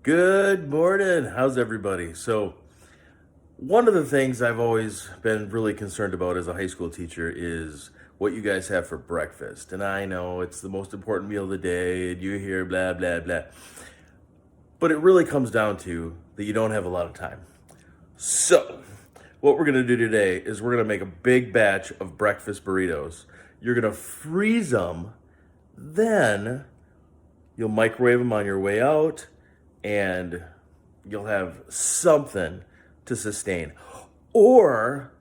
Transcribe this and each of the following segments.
Good morning. How's everybody? So, one of the things I've always been really concerned about as a high school teacher is what you guys have for breakfast. And I know it's the most important meal of the day, and you hear blah, blah, blah. But it really comes down to that you don't have a lot of time. So, what we're going to do today is we're going to make a big batch of breakfast burritos. You're going to freeze them, then you'll microwave them on your way out, and you'll have something to sustain. Or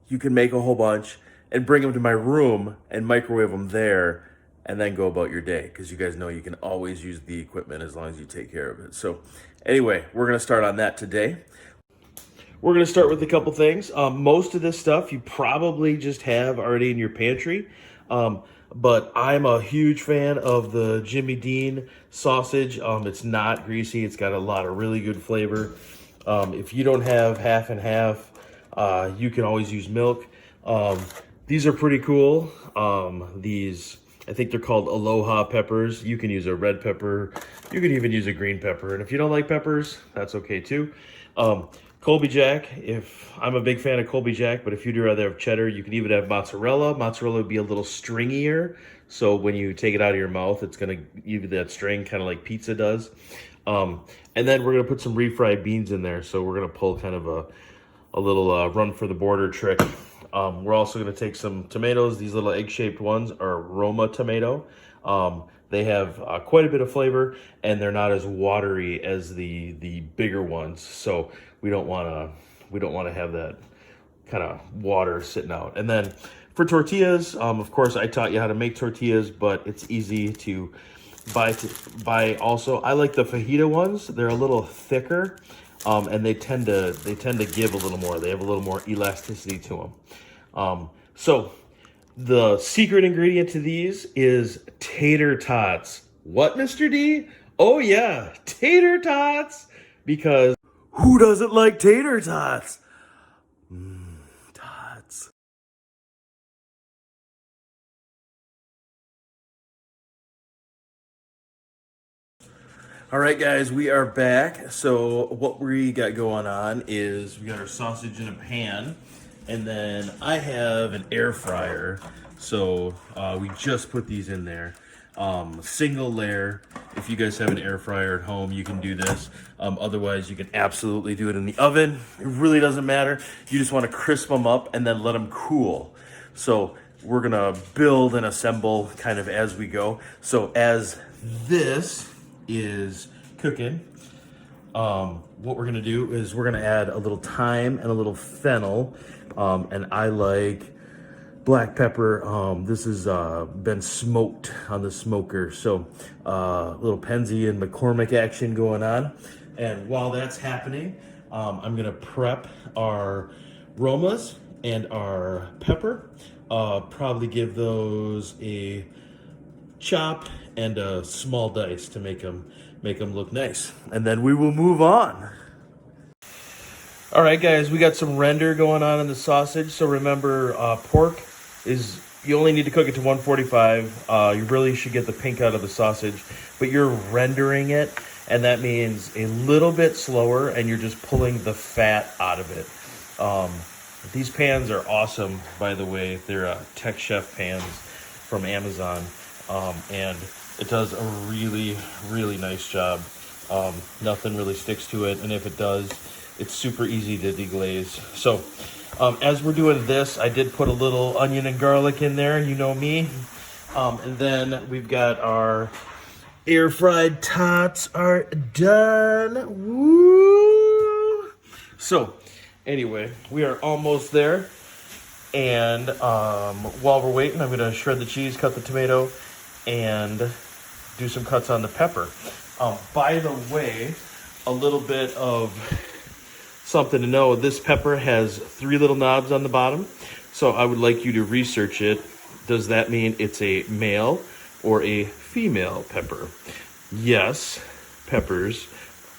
you can make a whole bunch and bring them to my room and microwave them there and then go about your day, because you guys know you can always use the equipment as long as you take care of it. So anyway, we're going to start on that today. We're going to start with a couple things. Most of this stuff you probably just have already in your pantry. But I'm a huge fan of the Jimmy Dean sausage. It's not greasy. It's got a lot of really good flavor. If you don't have half and half, you can always use milk. These are pretty cool. I think they're called Aloha peppers. You can use a red pepper. You can even use a green pepper. And if you don't like peppers, that's okay too. Colby Jack, I'm a big fan of Colby Jack, but if you'd rather have cheddar, you can even have mozzarella. Mozzarella would be a little stringier, so when you take it out of your mouth, it's going to give you that string, kind of like pizza does. And then we're going to put some refried beans in there, so we're going to pull kind of a little run for the border trick. We're also going to take some tomatoes. These little egg-shaped ones are Roma tomato. They have quite a bit of flavor, and they're not as watery as the bigger ones. So we don't want to have that kind of water sitting out. And then for tortillas, of course, I taught you how to make tortillas, but it's easy to buy. Also, I like the fajita ones. They're a little thicker, and they tend to give a little more. They have a little more elasticity to them. So the secret ingredient to these is tater tots. What, Mr. D? Oh yeah, tater tots. Because who doesn't like tater tots? Tots. All right, guys, we are back. So what we got going on is we got our sausage in a pan, and then I have an air fryer. So we just put these in there. Single layer. If you guys have an air fryer at home, you can do this. Otherwise, you can absolutely do it in the oven. It really doesn't matter. You just want to crisp them up and then let them cool. So we're gonna build and assemble kind of as we go. So as this is cooking, what we're gonna do is we're gonna add a little thyme and a little fennel, and I like black pepper. This has been smoked on the smoker, so a little Penzi and McCormick action going on. And while that's happening, I'm gonna prep our Romas and our pepper. Probably give those a chop and a small dice to make them look nice, and then we will move on. All right, guys, we got some render going on in the sausage. So remember, pork is, you only need to cook it to 145. You really should get the pink out of the sausage, but you're rendering it, and that means a little bit slower, and you're just pulling the fat out of it. These pans are awesome, by the way. They're Tech Chef pans from Amazon. And it does a really, really nice job. Nothing really sticks to it, and if it does, it's super easy to deglaze. So as we're doing this, I did put a little onion and garlic in there, you know me. And then we've got our air fried tots are done. Woo! So anyway, we are almost there. And while we're waiting, I'm gonna shred the cheese, cut the tomato, and do some cuts on the pepper. By the way, a little bit of something to know. This pepper has 3 little knobs on the bottom, so I would like you to research it. Does that mean it's a male or a female pepper? Yes, peppers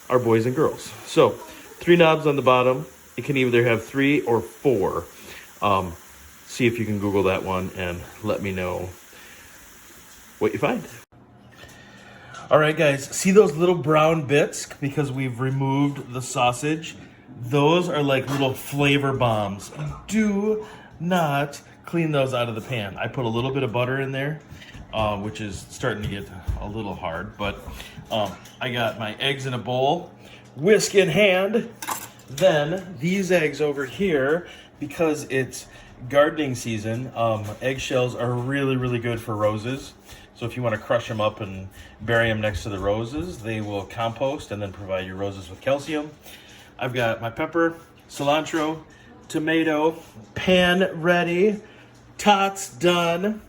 are boys and girls. So 3 knobs on the bottom. It can either have 3 or 4. See if you can Google that one and let me know what you find. All right, guys, see those little brown bits because we've removed the sausage? Those are like little flavor bombs. Do not clean those out of the pan. I put a little bit of butter in there, which is starting to get a little hard, but I got my eggs in a bowl, whisk in hand. Then these eggs over here, because it's gardening season, eggshells are really, really good for roses. So if you want to crush them up and bury them next to the roses, they will compost and then provide your roses with calcium. I've got my pepper, cilantro, tomato, pan ready, tots done,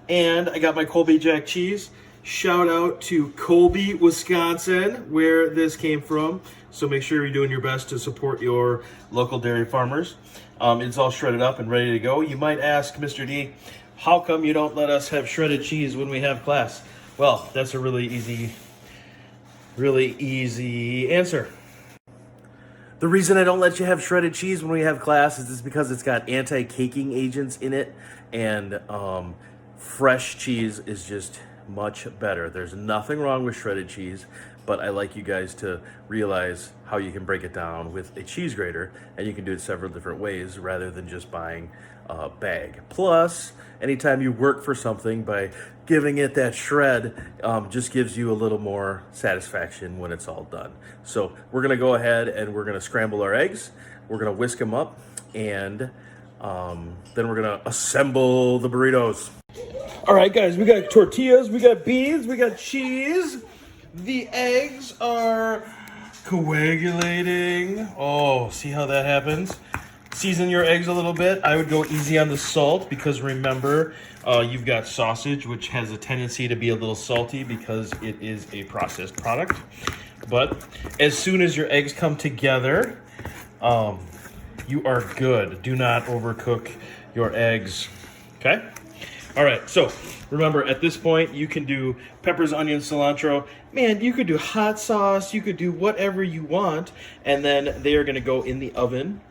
and I got my Colby Jack cheese. Shout out to Colby, Wisconsin, where this came from. So make sure you're doing your best to support your local dairy farmers. It's all shredded up and ready to go. You might ask, Mr. D, how come you don't let us have shredded cheese when we have class? Well, that's a really easy answer. The reason I don't let you have shredded cheese when we have class is because it's got anti-caking agents in it, and fresh cheese is just much better. There's nothing wrong with shredded cheese, but I like you guys to realize how you can break it down with a cheese grater, and you can do it several different ways rather than just buying a bag. Plus, anytime you work for something, by giving it that shred, just gives you a little more satisfaction when it's all done. So we're gonna go ahead and we're gonna scramble our eggs. We're gonna whisk them up, and then we're gonna assemble the burritos. All right, guys, we got tortillas, we got beans, we got cheese. The eggs are coagulating. Oh, see how that happens? Season your eggs a little bit. I would go easy on the salt because remember, you've got sausage, which has a tendency to be a little salty because it is a processed product. But as soon as your eggs come together, you are good. Do not overcook your eggs, okay? All right, so remember, at this point, you can do peppers, onions, cilantro. Man, you could do hot sauce. You could do whatever you want. And then they are going to go in the oven,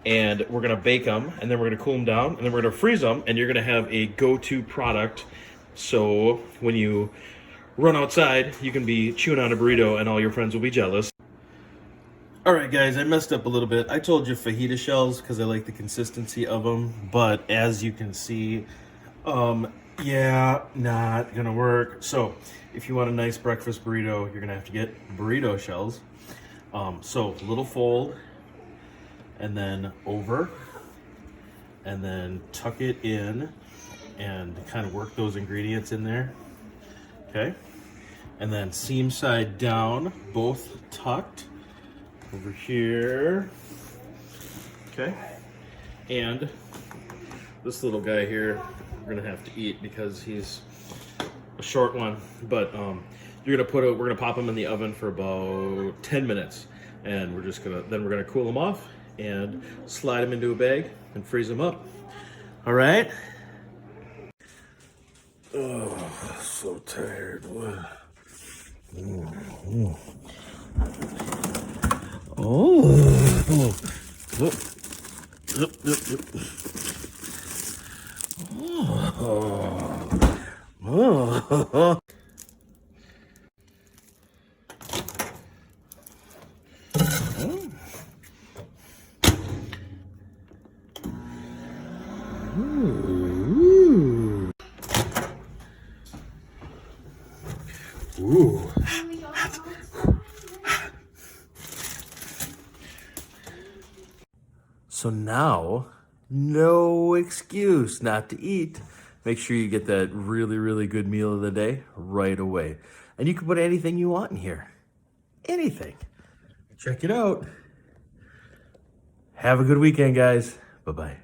and we're going to bake them, and then we're going to cool them down, and then we're going to freeze them, and you're going to have a go-to product. So when you run outside, you can be chewing on a burrito, and all your friends will be jealous. All right, guys, I messed up a little bit. I told you fajita shells because I like the consistency of them, but as you can see, yeah, not gonna work. So if you want a nice breakfast burrito, you're gonna have to get burrito shells. So little fold, and then over, and then tuck it in and kind of work those ingredients in there. Okay, and then seam side down, both tucked over here. Okay, and this little guy here we're gonna have to eat because he's a short one, but we're gonna pop them in the oven for about 10 minutes, and we're gonna cool them off and slide them into a bag and freeze them up. All right. Oh, so tired. Oh. Oh. Ooh. So now, no excuse not to eat. Make sure you get that really, really good meal of the day right away. And you can put anything you want in here. Anything. Check it out. Have a good weekend, guys. Bye-bye.